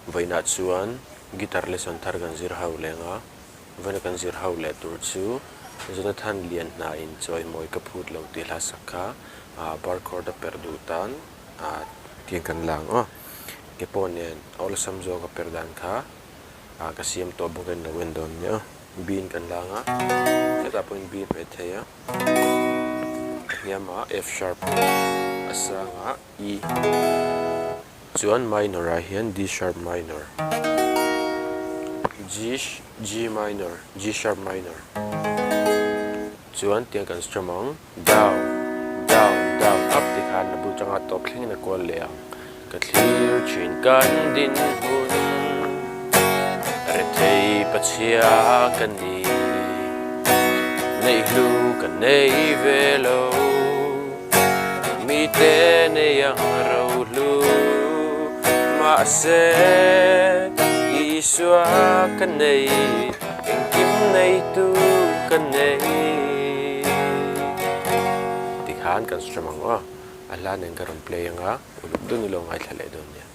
vaina chuan guitar lesson thar kan zir ho lenga vaina kan zir ho le tur chu Jonathan Lianhna in CHAWIMAWI ka phut lo ti hla sakha bar chord a Perhdan tiang kan lang ke ponen all samjo ka Perhdan kha ka siam to boken na wendon nya bin kan langa ta point bin me theya yama F sharp asanga E chuan minor a hian D sharp minor G minor G sharp minor chuan tiang kan stramang down down down up ti khan na bu changa top thling na kol leang ka thlir chin kan din hun re thei pachia kan ni nei hlu kan nei velo mi te ne yang ro hlu ma se iswa kan nei eng kim nei tu kan nei ti khan kan stramang ala neng karon play nga uluk dun lo ngai thale don ya